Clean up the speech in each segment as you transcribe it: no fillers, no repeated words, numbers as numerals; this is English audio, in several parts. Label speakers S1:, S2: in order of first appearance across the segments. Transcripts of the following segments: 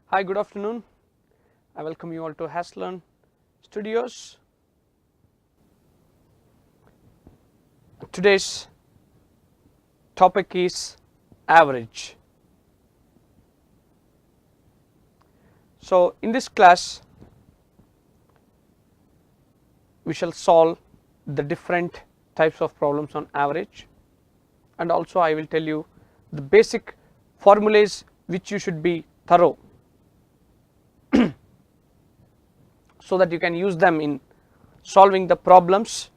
S1: Hi, good afternoon. I welcome you all to HashLearn Studios. Today's topic is average. So, in this class, we shall solve the different types of problems on average, and also I will tell you the basic formulas which you should be thorough so that you can use them in solving the problems.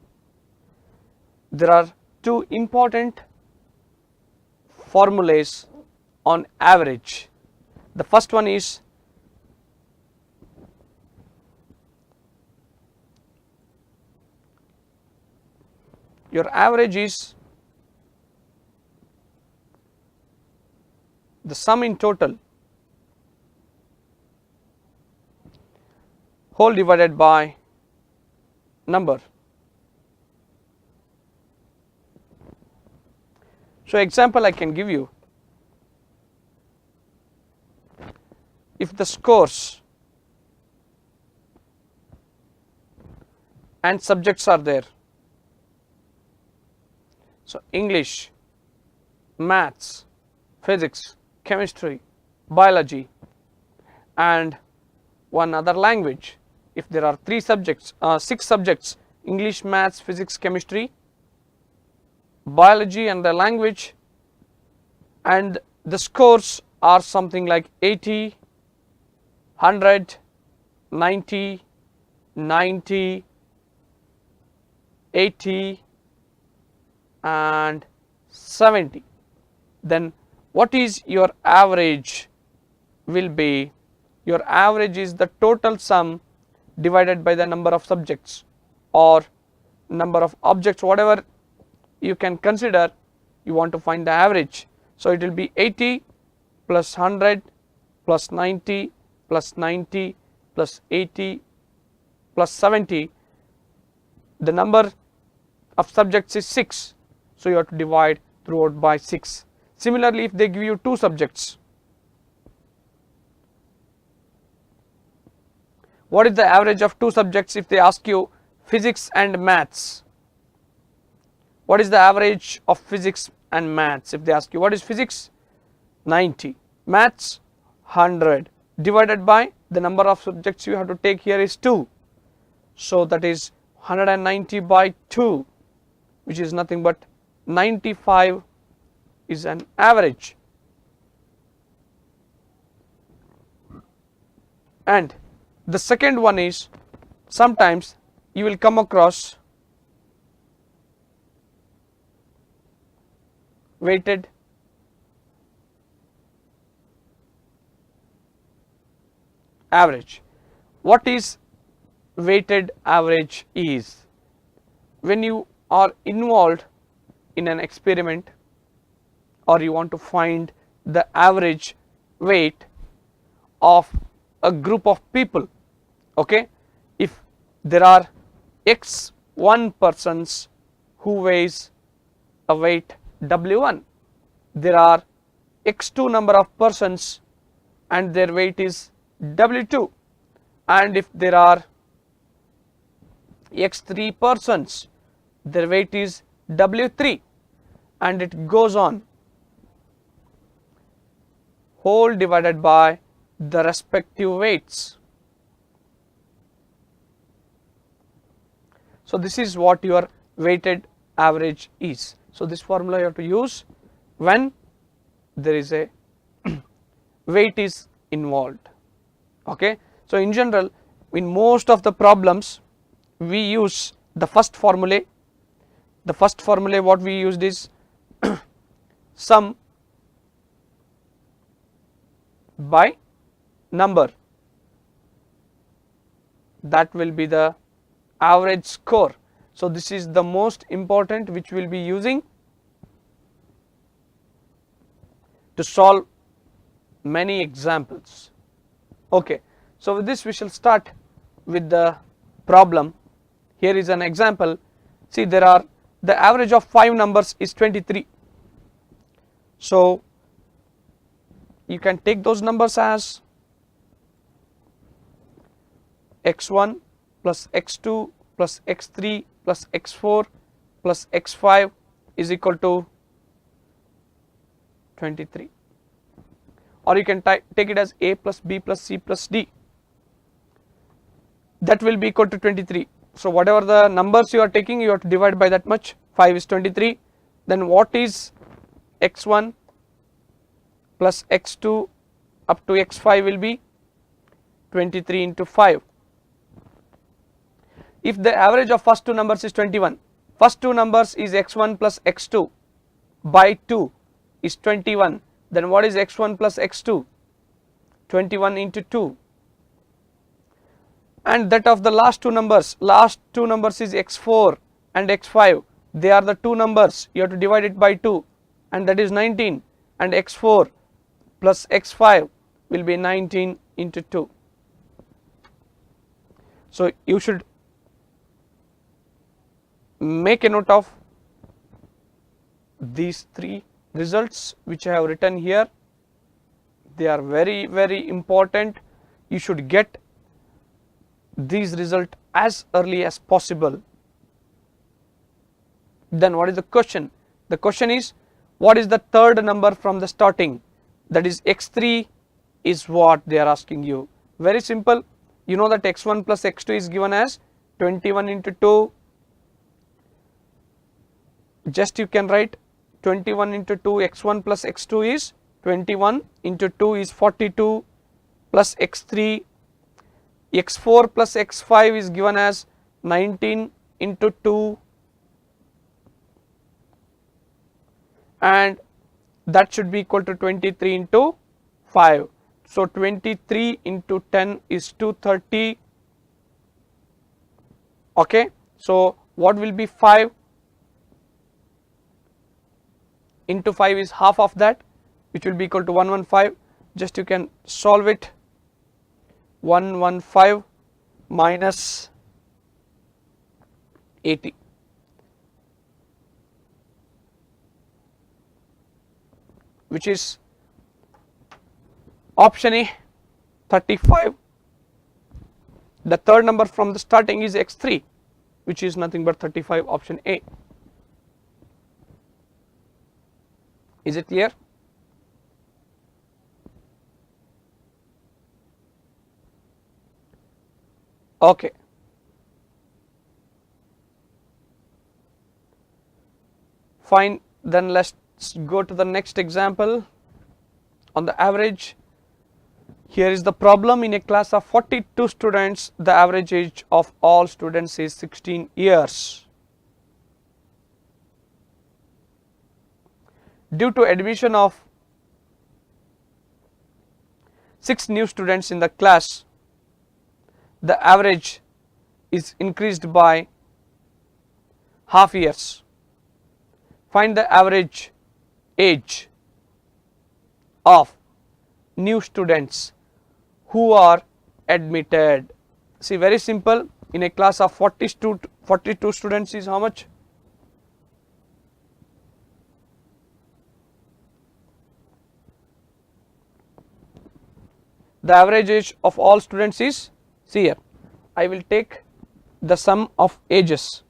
S1: There are two important formulas on average. The first one is your average is the sum in total whole divided by number. So, example I can give you, if the scores and subjects are there, so English, maths, physics, chemistry, biology and one other language, if there are 6 subjects, English, maths, physics, chemistry, biology and the language, and the scores are something like 80, 100, 90, 90, 80 and 70, then what is your average will be? Your average is the total sum divided by the number of subjects or number of objects, whatever you can consider, you want to find the average. So, it will be 80 plus 100 plus 90 plus 90 plus 80 plus 70, the number of subjects is 6. So, you have to divide throughout by 6. Similarly, if they give you 2 subjects, what is the average of 2 subjects? If they ask you physics and maths, what is the average of physics and maths? If they ask you what is physics, 90, maths 100, divided by the number of subjects you have to take here is 2. So, that is 190 by 2, which is nothing but 95 is an average. And the second one is, sometimes you will come across weighted average. What is weighted average is, when you are involved in an experiment or you want to find the average weight of a group of people, okay, if there are x1 persons who weighs a weight w1, there are x2 number of persons and their weight is w2, and if there are x3 persons, their weight is w3, and it goes on, whole divided by the respective weights. So, this is what your weighted average is. So, this formula you have to use when there is a weight is involved. Okay. So, in general, in most of the problems we use the first formula. The first formula what we used is sum by number, that will be the average score. So, this is the most important which we will be using to solve many examples. Okay. So, with this we shall start with the problem. Here is an example. See, there are the average of 5 numbers is 23. So, you can take those numbers as x1 plus x2 plus x3 plus x4 plus x5 is equal to 23, or you can take it as a plus b plus c plus d, that will be equal to 23. So whatever the numbers you are taking, you have to divide by that much. 5 is 23. Then what is x1 plus x2 up to x5 will be 23 into 5. If the average of first two numbers is 21, first two numbers is x1 plus x2 by 2 is 21, then what is x1 plus x2? 21 into 2. And that of the last two numbers is x4 and x5, they are the two numbers, you have to divide it by 2, and that is 19, and x4 plus x5 will be 19 into 2. So you should make a note of these three results which I have written here. They are very, very important. You should get these results as early as possible. Then what is the question? The question is, what is the third number from the starting? That is x3 is what they are asking you. Very simple. You know that x1 plus x2 is given as 21 into 2. Just you can write 21 into 2, x1 plus x2 is 21 into 2 is 42 plus x3, x4 plus x5 is given as 19 into 2, and that should be equal to 23 into 5. So 23 into 10 is 230. Okay, so what will be 5 into 5 is half of that, which will be equal to 115. Just you can solve it. 115 minus 80, which is option A, 35. The third number from the starting is x3, which is nothing but 35, option A. Is it clear? Okay. Fine, then let's go to the next example. On the average, here is the problem. In a class of 42 students, the average age of all students is 16 years. Due to admission of 6 new students in the class, the average is increased by half years. Find the average age of new students who are admitted. See, very simple. In a class of 42 students is how much? The average age of all students is, see here, I will take the sum of ages.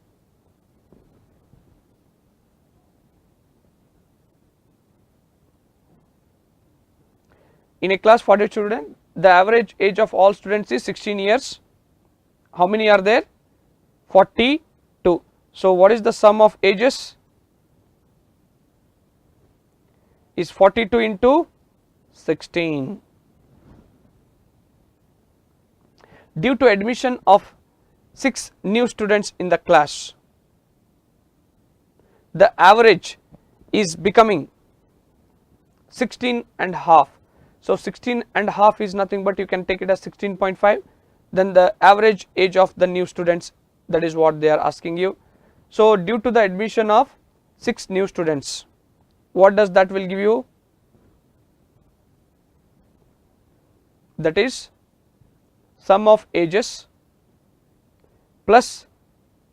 S1: In a class 40 students, the average age of all students is 16 years. How many are there? 42. So what is the sum of ages? Is 42 into 16. Due to admission of 6 new students in the class, the average is becoming 16 and half. So 16 and half is nothing but you can take it as 16.5. Then the average age of the new students, that is what they are asking you. So due to the admission of 6 new students, what does that will give you? That is sum of ages plus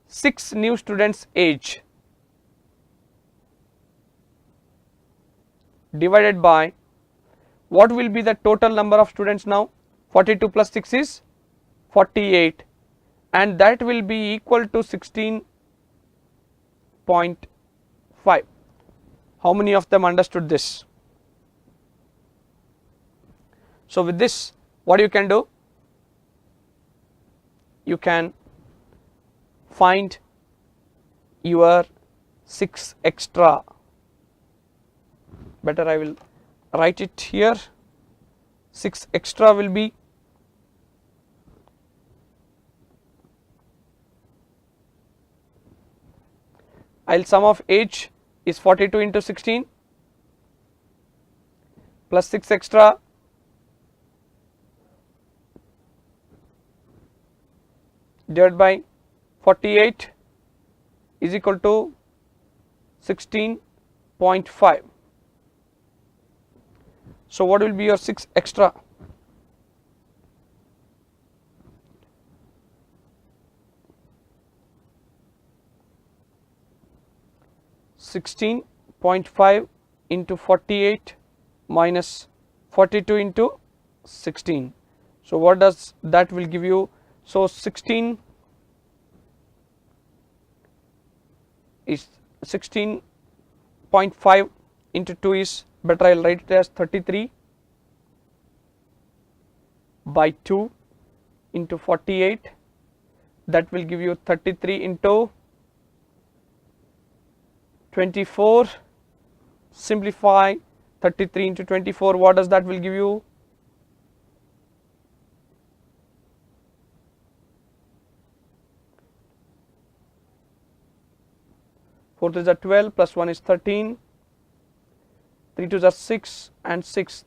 S1: 6 new students age divided by what will be the total number of students now? 42 plus 6 is 48, and that will be equal to 16.5. How many of them understood this? So with this, what you can do? You can find your 6 extra. Better I will write it here. 6 extra will be sum of age is 42 into 16 plus 6 extra divided by 48 is equal to 16.5. So what will be your 6 extra? (16.5) into 48 minus 42 into 16. So what does that will give you? So 16 is 16.5 into 2 is, better I will write it as 33 by 2 into 48, that will give you 33 into 24. Simplify 33 into 24, what does that will give you? Fourth is 12 plus 1 is 13, 3 2s are 6 and 6,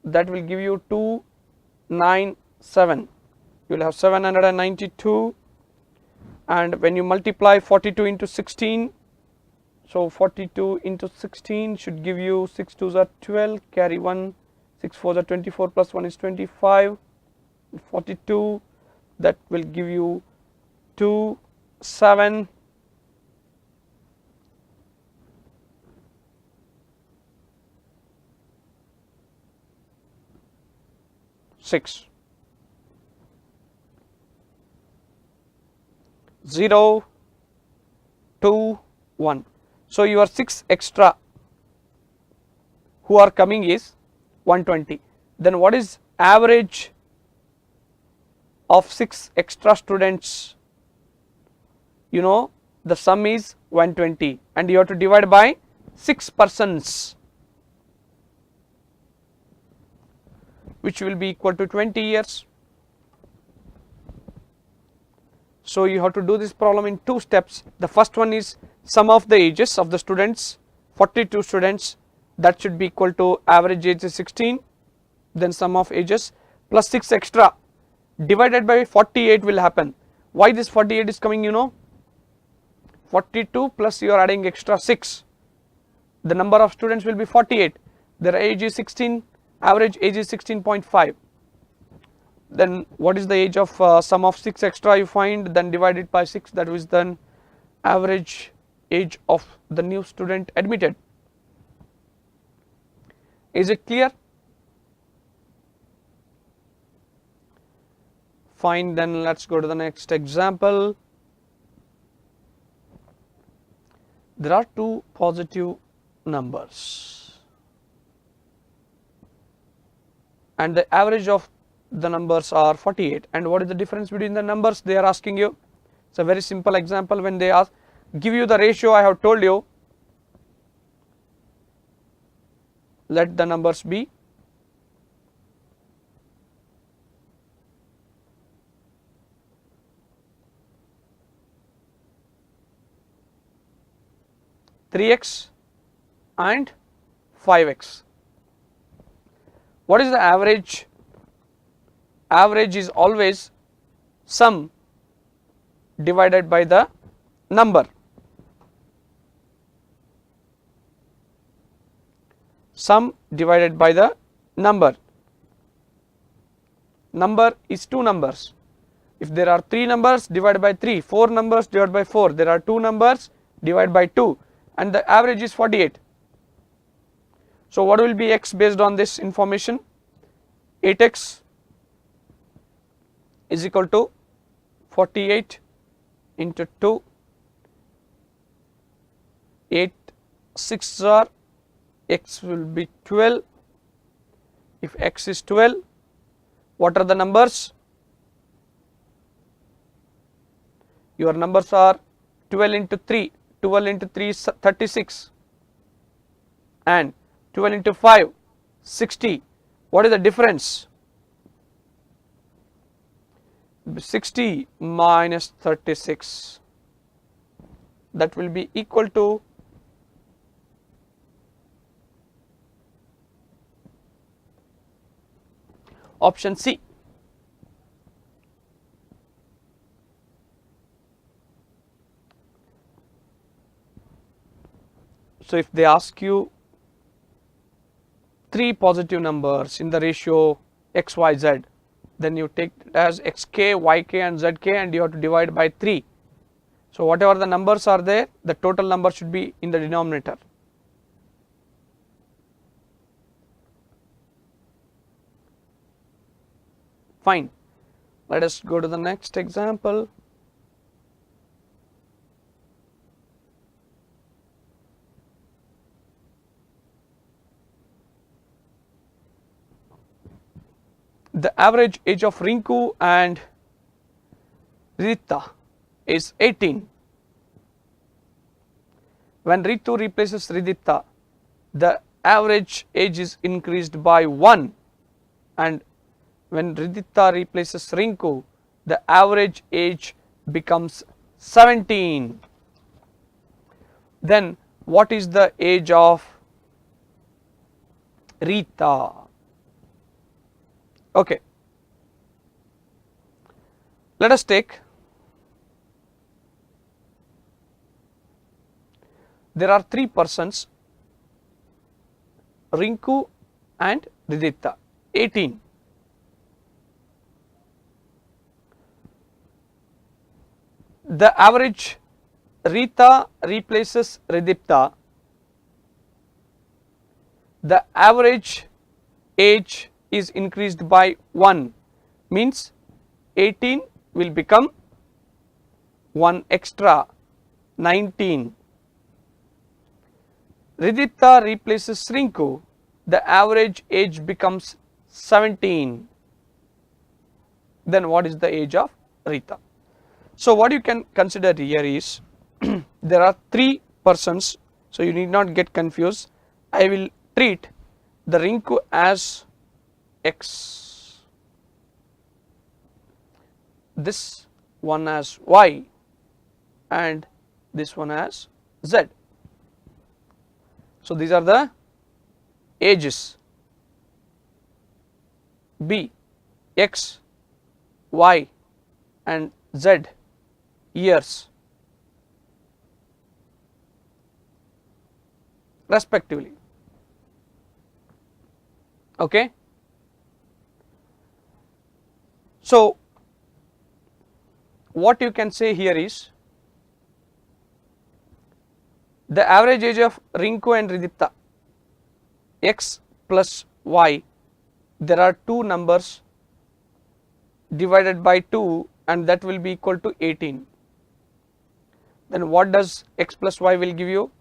S1: that will give you 297. You will have 792, and when you multiply 42 into 16, so 42 into 16 should give you 6 2s are 12, carry 1, 6 4s are 24 plus 1 is 25, 42, that will give you 2 7 6 0 2 1. So your 6 extra who are coming is 120. Then what is average of 6 extra students? You know, the sum is 120 and you have to divide by 6 persons, which will be equal to 20 years. So you have to do this problem in 2 steps. The first one is sum of the ages of the students, 42 students, that should be equal to average age is 16, then sum of ages plus 6 extra divided by 48 will happen. Why this 48 is coming, you know? 42 plus you are adding extra 6, the number of students will be 48, their age is 16, average age is 16.5. Then what is the age of sum of 6 extra you find, then divide it by 6, that is then average age of the new student admitted. Is it clear? Fine, then let's go to the next example. There are 2 positive numbers and the average of the numbers are 48, and what is the difference between the numbers they are asking you? It's a very simple example. When they ask, give you the ratio, I have told you, let the numbers be 3x and 5x. What is the average? Average is always sum divided by the number. Sum divided by the number. Number is 2 numbers. If there are 3 numbers, divide by 3, 4 numbers, divide by 4, there are 2 numbers, divide by 2, and the average is 48. So what will be x based on this information? 8x is equal to 48 into 2, 8 6 are, x will be 12. If x is 12, what are the numbers? Your numbers are 12 into 3, 12 into 3 is 36, and 12 into 5, 60. What is the difference? 60 minus 36, that will be equal to option C. So if they ask you 3 positive numbers in the ratio x, y, z, then you take it as xk, yk and zk, and you have to divide by 3. So whatever the numbers are there, the total number should be in the denominator. Fine. Let us go to the next example. The average age of Rinku and Rita is 18. When Ritu replaces Ridita, the average age is increased by 1, and when Ridita replaces Rinku, the average age becomes 17. Then what is the age of Rita? Okay. Let us take, there are 3 persons, Rinku and Ridita, 18. The average, Rita replaces Ridita, the average age is increased by 1, means 18 will become 1 extra, 19. Ridita replaces Rinku, the average age becomes 17. Then what is the age of Rita? So what you can consider here is there are 3 persons, so you need not get confused. I will treat the Rinku as x, this one as y, and this one as z. So these are the ages b, x, y and z, years respectively. Okay. So what you can say here is the average age of Rinku and Ridita, x plus y, there are 2 numbers divided by 2, and that will be equal to 18. Then what does x plus y will give you?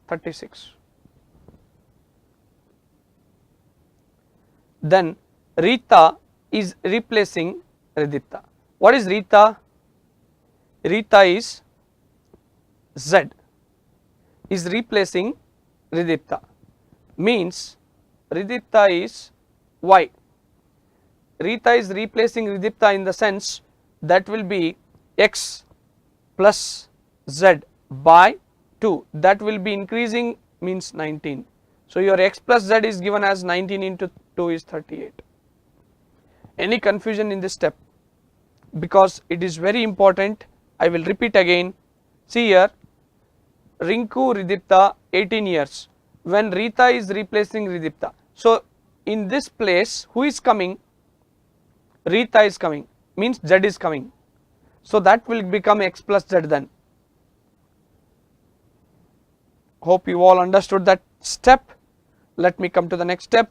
S1: 36. Then Rita is replacing Ridita. What is Rita? Rita is z, is replacing Ridita, means Ridita is y. Rita is replacing Ridita in the sense that will be x plus z by 2, that will be increasing, means 19. So your x plus z is given as 19 into 2 is 38. Any confusion in this step? Because it is very important, I will repeat again. See here, Rinku, Ridita, 18 years, when Rita is replacing Ridita. So in this place, who is coming? Rita is coming, means z is coming. So that will become x plus z then. Hope you all understood that step. Let me come to the next step.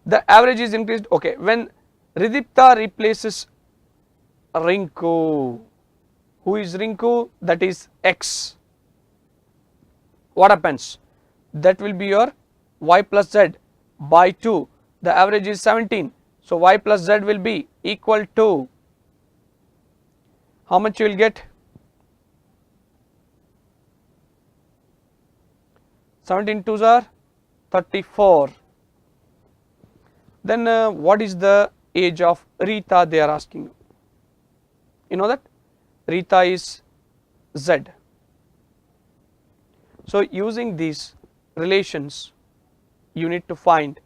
S1: the average is increased. Okay, when Ridipta replaces Rinku, who is Rinku? That is X. What happens? That will be your Y plus Z by 2. The average is 17. So Y plus Z will be equal to, how much you will get? 17 twos are 34. Then what is the age of Rita, they are asking you. You know that Rita is Z. So using these relations you need to find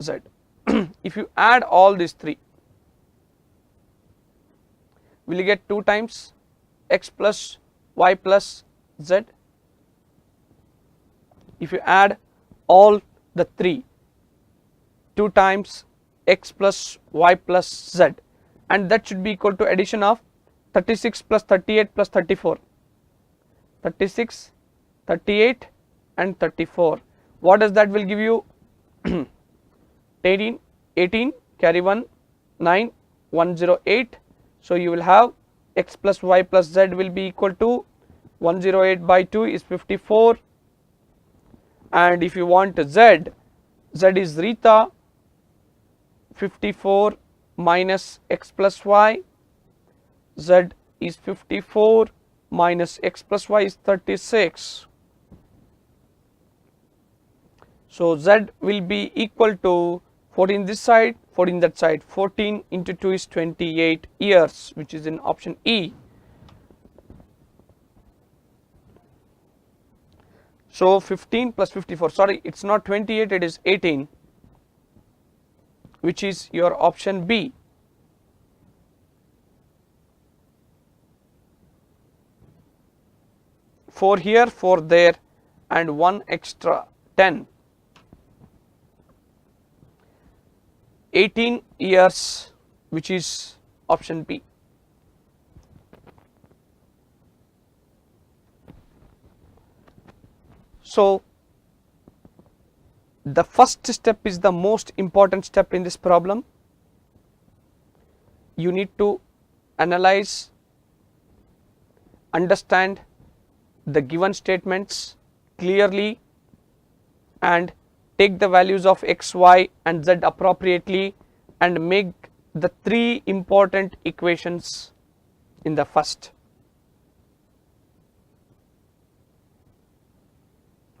S1: Z. If you add all these three, will you get 2 times X plus Y plus Z? If you add all the 3, 2 times X plus Y plus Z, and that should be equal to addition of 36 plus 38 plus 34. 36, 38 and 34. What does that will give you? 18, 18, carry 1, 9, 108. So you will have X plus Y plus Z will be equal to 108 by 2 is 54. And if you want Z, Z is Rita, 54 minus X plus Y, Z is 54 minus X plus Y is 36. So Z will be equal to 14 this side, 14 that side. 14 into 2 is 28 years, which is in option E. So 15 plus 54, sorry, it's not 28, it is 18, which is your option B. Four here, 4 there, and 1 extra, 10. 18 years, which is option B. So the first step is the most important step in this problem. You need to analyze, understand the given statements clearly and take the values of x, y and z appropriately and make the 3 important equations in the first.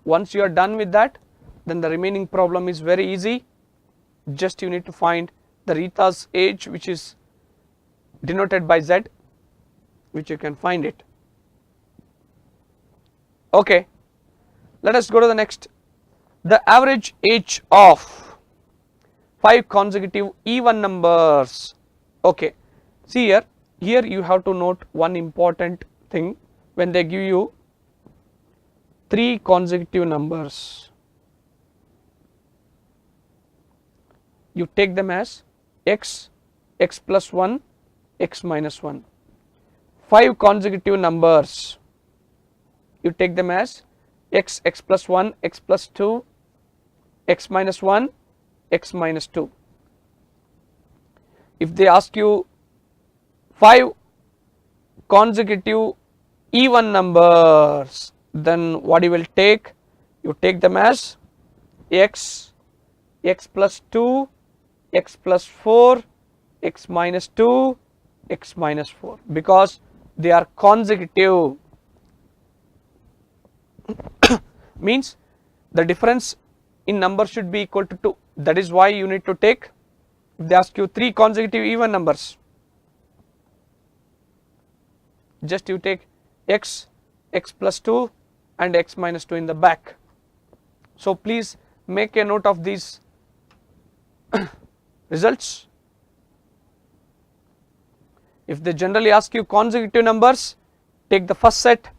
S1: Once you are done with that, then the remaining problem is very easy. Just you need to find the Rita's age, which is denoted by Z, which you can find it. Okay, let us go to the next. The average age of 5 consecutive even numbers. Okay, see here you have to note one important thing. When they give you 3 consecutive numbers, you take them as x, x plus 1, x minus 1. 5 consecutive numbers, you take them as x, x plus 1, x plus 2, x minus 1, x minus 2. If they ask you 5 consecutive even numbers, then what you will take? You take them as x, x plus 2, x plus 4, x minus 2, x minus 4, because they are consecutive. Means the difference in number should be equal to 2. That is why you need to take, if they ask you 3 consecutive even numbers, just you take x, x plus 2 and x minus 2 in the back. So please make a note of these results. If they generally ask you consecutive numbers, take the first set.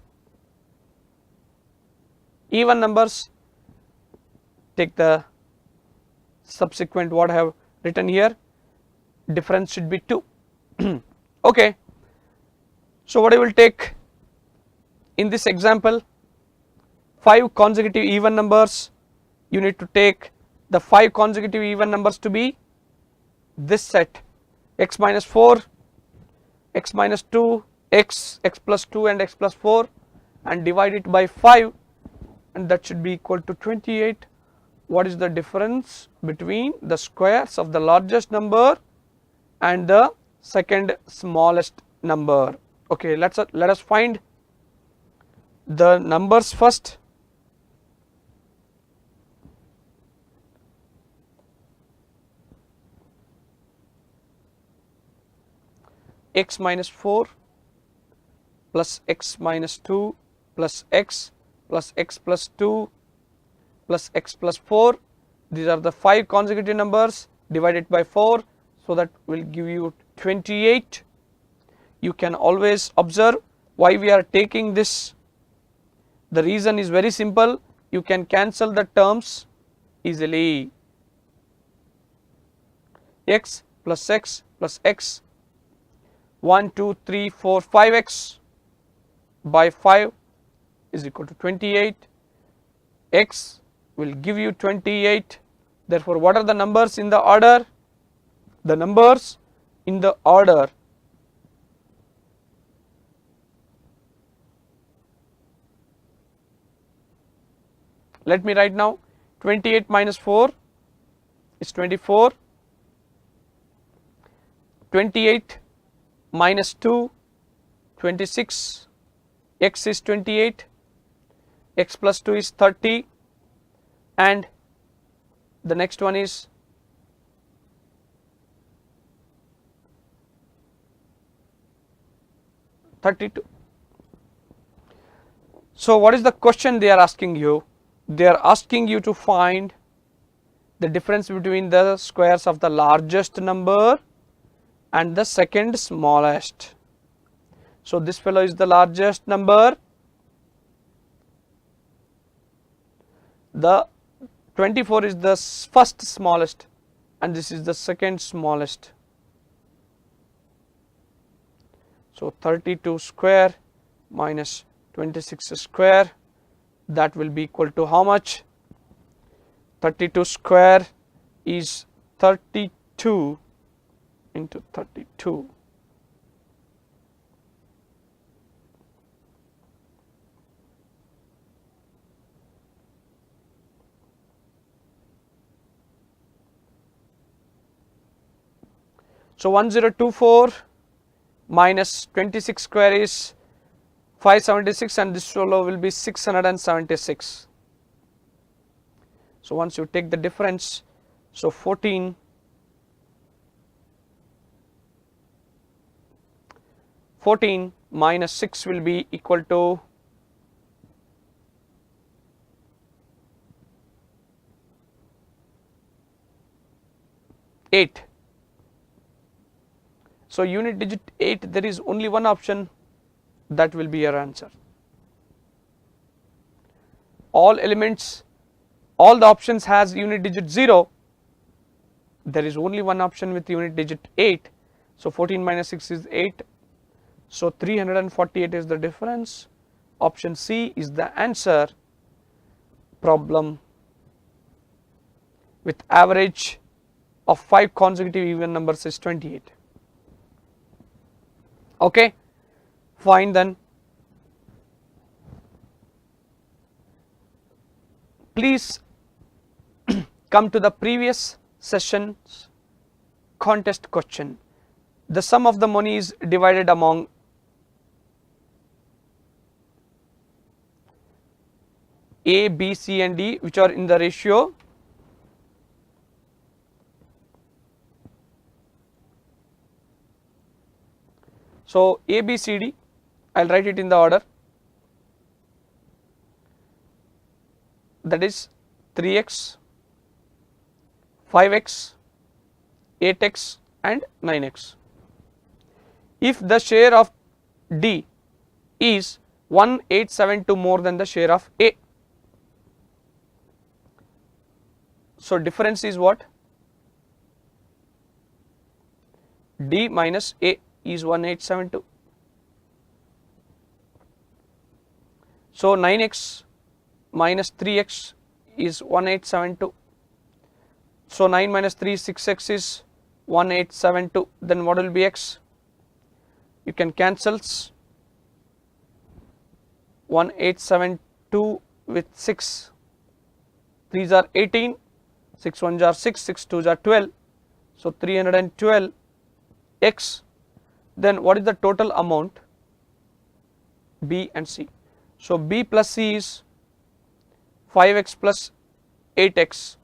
S1: Even numbers, take the subsequent what I have written here. Difference should be 2. Okay, so what I will take in this example, 5 consecutive even numbers, you need to take the 5 consecutive even numbers to be this set, x minus 4, x minus 2, x plus 2 and x plus 4, and divide it by 5, and that should be equal to 28. What is the difference between the squares of the largest number and the second smallest number? Okay, let us find the numbers first. X minus 4 plus x minus 2 plus x plus x plus 2 plus x plus 4, these are the 5 consecutive numbers divided by 4, so that will give you 28. You can always observe why we are taking this. The reason is very simple, you can cancel the terms easily. X plus x plus x, 1, 2, 3, 4, 5x by 5 is equal to 28. X will give you 28. Therefore, what are the numbers in the order? The numbers in the order let me write now. 28 minus 4 is 24. 28 minus 2, 26. X is 28. X plus 2 is 30. And the next one is 32. So, what is the question they are asking you? They are asking you to find the difference between the squares of the largest number and the second smallest. So, this fellow is the largest number, the 24 is the first smallest, and this is the second smallest. So, 32 square minus 26 square, that will be equal to how much? 32 square is 32 into 32. So, 1024 minus 26 square is 576, and this fellow will be 676. So, once you take the difference, so 14 minus 6 will be equal to 8. So, unit digit 8, there is only one option, that will be your answer. All elements, all the options has unit digit 0, there is only one option with unit digit 8. So, 14 minus 6 is 8. So, 348 is the difference. Option C is the answer. Problem with average of 5 consecutive even numbers is 28. Okay, fine then. Please come to the previous session's contest question. The sum of the money is divided among A, B, C and D, which are in the ratio so A, B, C, D, I will write it in the order, that is 3x, 5x, 8x and 9x. If the share of D is 1872 more than the share of A, so difference is what? D minus A is 1872. So, 9x minus 3x is 1872. So 9 minus 3 6x is 1872. Then what will be x? You can cancels 1872 with 6. 3s are 18, 6 1s are 6, 6 2s are 12. So 312 x. Then what is the total amount? B and C. So B plus C is 5x plus 8x,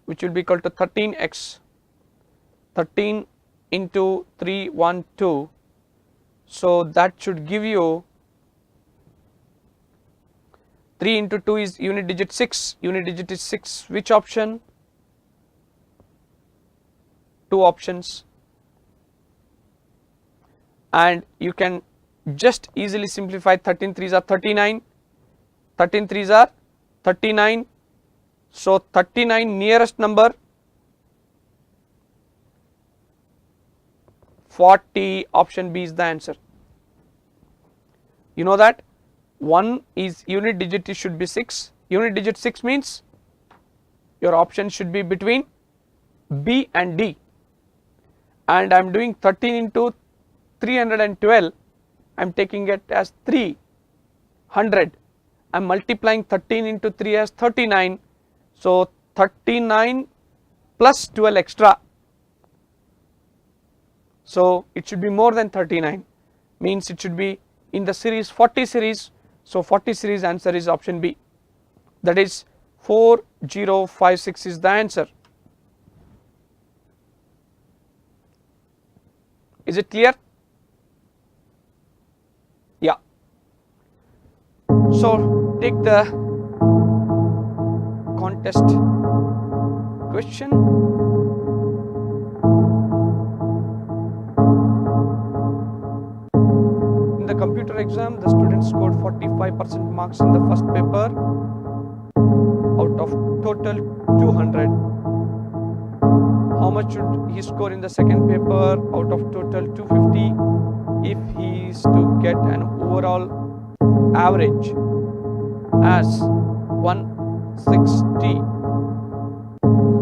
S1: which will be equal to 13x. 13 into 312. So that should give you 3 into 2 is unit digit 6. Unit digit is 6. Which option? 2 options. And you can just easily simplify. 13 3s are 39. 13 3s are 39. So 39 nearest number 40. Option B is the answer. You know that 1 is unit digit, it should be 6. Unit digit 6 means your option should be between B and D. And I am doing 13 into 312. I am taking it as 300. I am multiplying 13 into 3 as 39. So 39 plus 12 extra. So it should be more than 39, means it should be in the series 40 series. So 40 series answer is option B, that is 4056 is the answer. Is it clear? Yeah. So take the contest question. In the computer exam, the student scored 45% marks in the first paper out of total 200. How much should he score in the second paper out of total 250 if he is to get an overall average as 160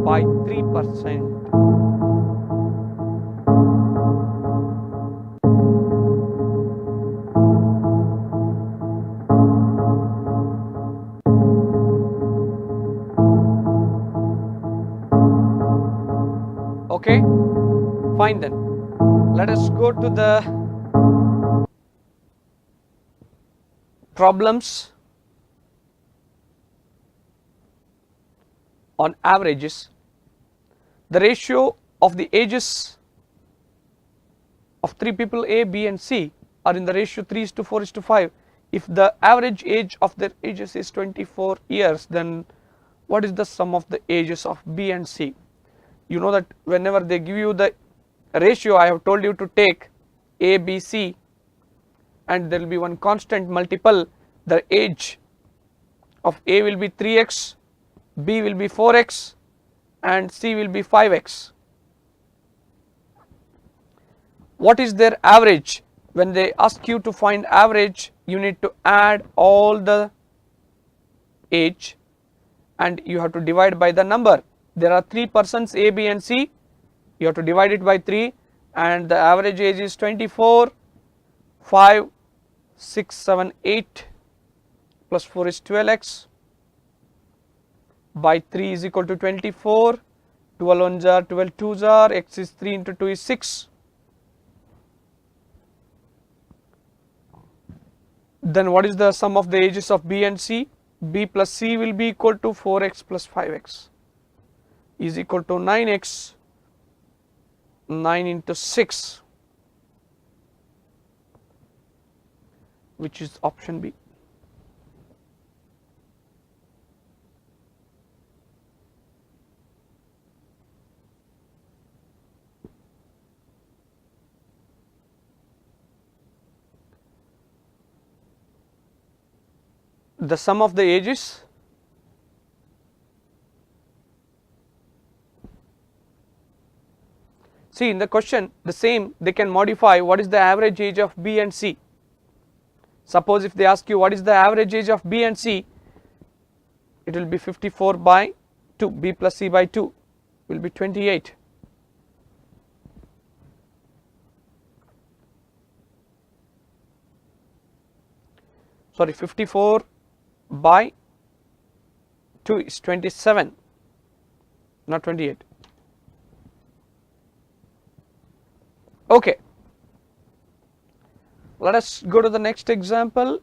S1: by 3%? Okay, fine then. Let us go to the problems on averages. The ratio of the ages of 3 people A, B and C are in the ratio 3:4:5. If the average age of their ages is 24 years, then what is the sum of the ages of B and C? You know that whenever they give you the ratio, I have told you to take A, B, C, and there will be one constant multiple. The age of A will be 3x, B will be 4x and C will be 5x. What is their average? When they ask you to find average, you need to add all the age and you have to divide by the number. There are 3 persons A, B and C, you have to divide it by 3 and the average age is 24, 5, 6, 7, 8 plus 4 is 12x by 3 is equal to 24, 12 ones are 12 twos are, x is 3 into 2 is 6. Then what is the sum of the ages of B and C? B plus C will be equal to 4x plus 5x is equal to 9x, 9 into 6, which is option B. The sum of the ages see in the question the same they can modify. What is the average age of B and C? Suppose if they ask you what is the average age of B and C, it will be 54 by 2, B plus C by 2 will be 28. Sorry, 54 by 2 is 27, not 28. Okay. Let us go to the next example.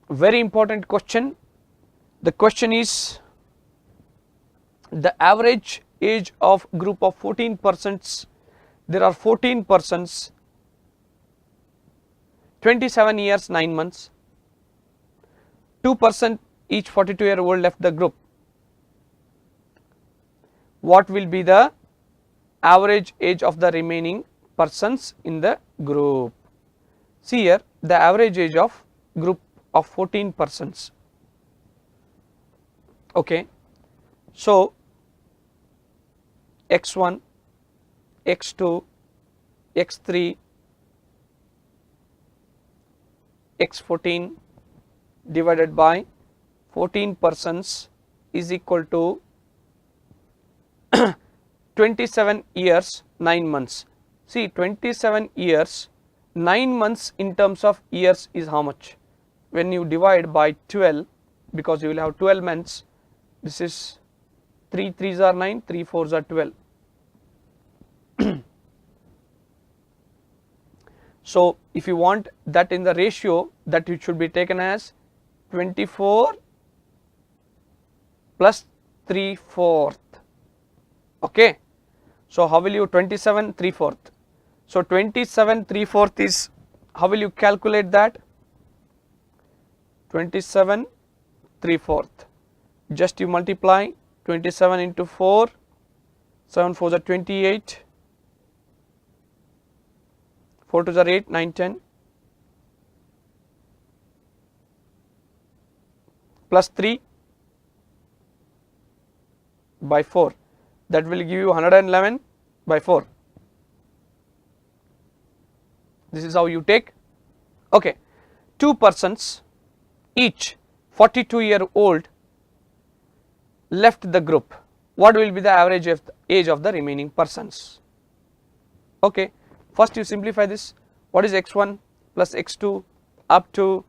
S1: Very important question. The question is, the average age of group of 14 persons, there are 14 persons, 27 years 9 months, 2% each 42-year-old left the group. What will be the average age of the remaining persons in the group? See here, the average age of group of 14 persons. Okay. So, x1, x2, x3, x14 divided by 14 persons is equal to 27 years 9 months. See, 27 years 9 months in terms of years is how much? When you divide by 12, because you will have 12 months, this is 3 3s are 9, 3 4s are 12. So, if you want that in the ratio, that it should be taken as 24 plus 3/4. Okay. So, how will you 27 3/4? So, 27 3/4 is, how will you calculate that? 27 3/4. Just you multiply 27 into 4, 7 4s are 28, 4 2s are 8, 9 10, plus 3 by 4, that will give you 111 by 4. This is how you take. Okay. 2 persons each 42-year-old left the group. What will be the average of the age of the remaining persons? Okay. First you simplify this. What is x1 plus x2 up to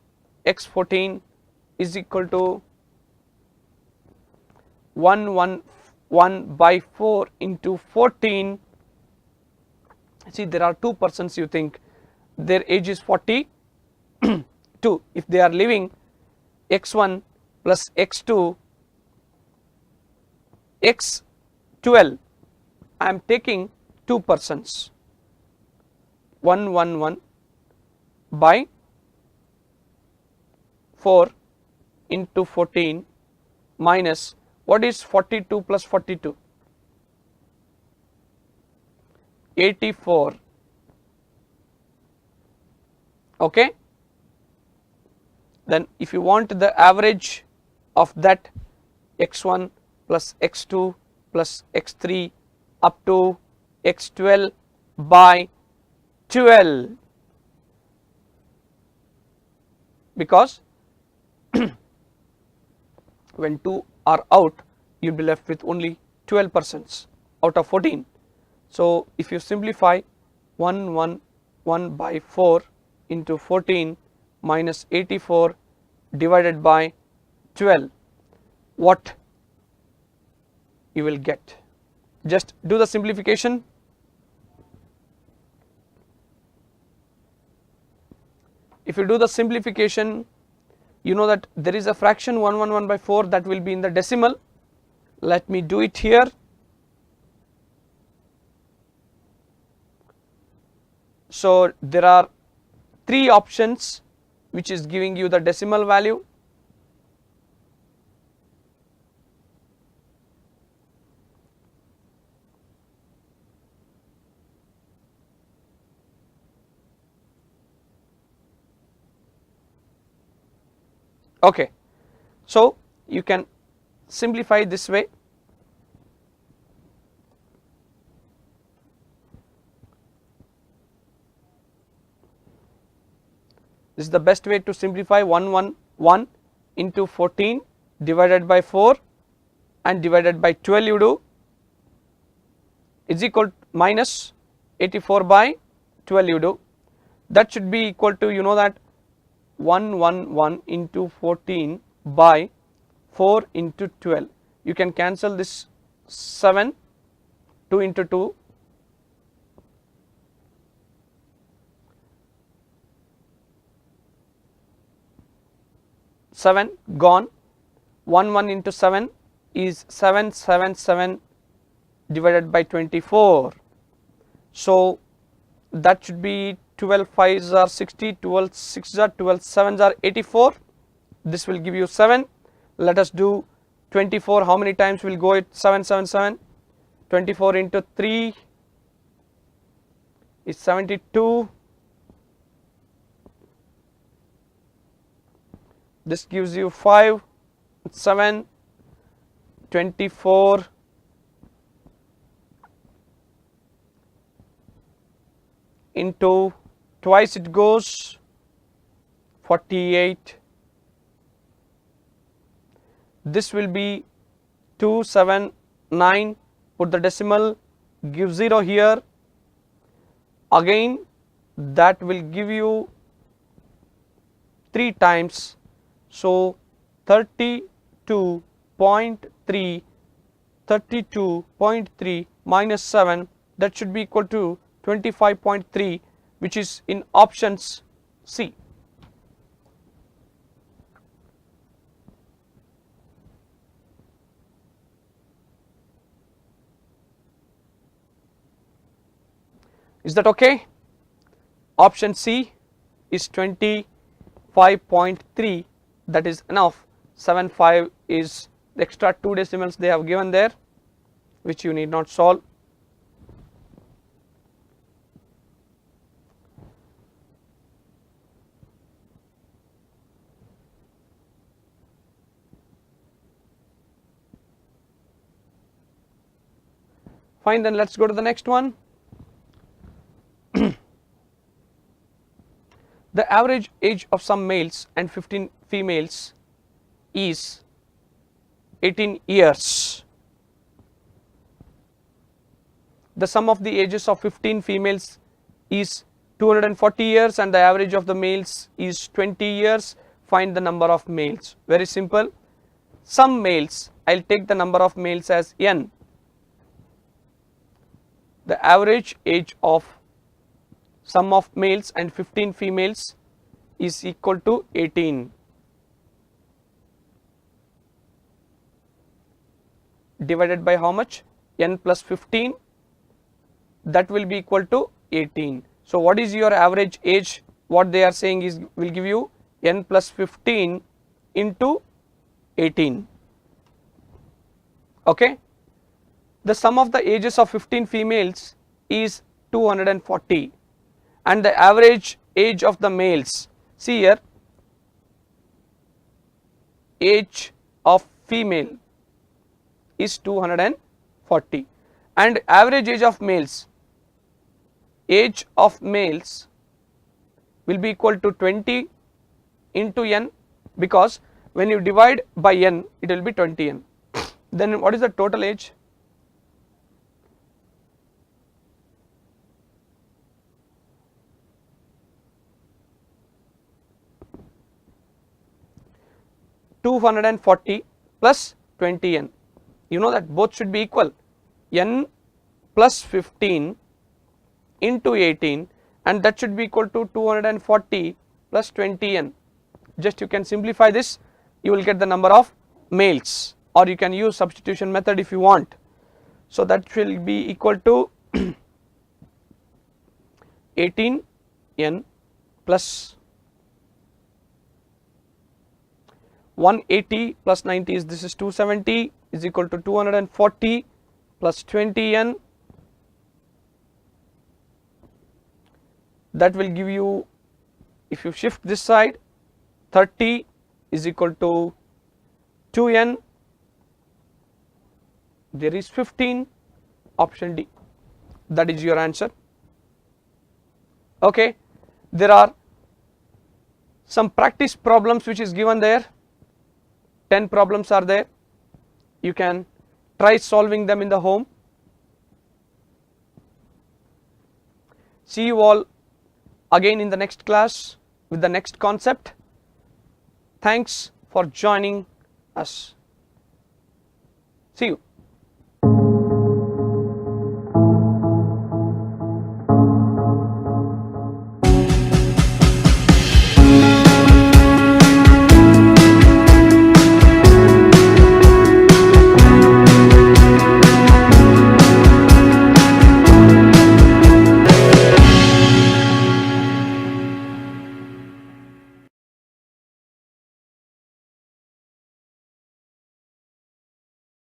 S1: x14 is equal to 111 by 4 into 14. See, there are 2 persons, you think their age is 42. If they are living, x1 plus x2, x12, I am taking 2 persons, 111 by 4 into 14 minus, what is 42 plus 42? 84. Okay. Then if you want the average of that, x1 plus x2 plus x3 up to x12 by 12, because when 2 are out, you will be left with only 12 persons out of 14. So, if you simplify 111 by 4 into 14 minus 84 divided by 12, what you will get? Just do the simplification. If you do the simplification, you know that there is a fraction 111 by 4 that will be in the decimal. Let me do it here. So, there are 3 options which is giving you the decimal value. Okay. So, you can simplify this way. This is the best way to simplify 111 into 14 divided by 4 and divided by 12 you do is equal minus 84 by 12 you do. That should be equal to, you know that 111 into 14 by 4 into 12. You can cancel this 7, 2 into 2, 7 gone, 1 into 7 is 777 divided by 24. So that should be 12 5s are 60, 12 6s are 12 7s are 84. This will give you 7. Let us do 24. How many times will go it? 777. 24 into 3 is 72. This gives you 5, 7, 24, into twice it goes 48. This will be 279. Put the decimal, give 0 here. Again, that will give you 3 times. So 32.3 minus 7, that should be equal to 25.3, which is in options C. Is that okay? Option C is 25.3. That is enough. 75 is the extra 2 decimals they have given there, which you need not solve. Fine, then let us go to the next one. The average age of some males and 15 females is 18 years. The sum of the ages of 15 females is 240 years and the average of the males is 20 years. Find the number of males. Very simple. Some males, I will take the number of males as n. The average age of sum of males and 15 females is equal to 18 divided by how much? N plus 15, that will be equal to 18. So what is your average age? What they are saying is will give you n plus 15 into 18. Okay. The sum of the ages of 15 females is 240 and the average age of the males, see here, age of female is 240 and average age of males, will be equal to 20 into n, because when you divide by n it will be 20n. Then what is the total age? (240 plus 20n). You know that both should be equal. N plus 15 into 18 and that should be equal to 240 plus 20n. Just you can simplify this, you will get the number of males, or you can use substitution method if you want. So that will be equal to 18n plus 180 plus 90 is, this is 270 is equal to 240 plus 20n, that will give you, if you shift this side, 30 is equal to 2n, there is 15, option D, that is your answer. Okay. There are some practice problems which is given there. 10 problems are there. You can try solving them in the home. See you all again in the next class with the next concept. Thanks for joining us. See you.